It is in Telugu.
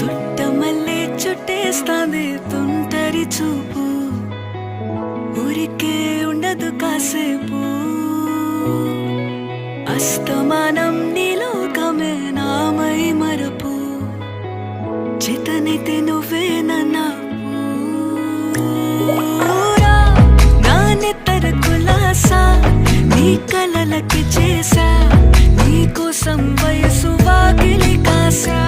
చుట్టమల్లే చుట్టేస్తాంది తుంటరి చూపు, ఊరికే ఉండదు కాసేపు. అస్తమానం నీలోకమే నామై మరపు, చేతనైతే నువ్వే నన్నా నానెత్తర కులాసా నీ కలలకి చేసా, నీ కోసం వయసు వాకిలి కాసా.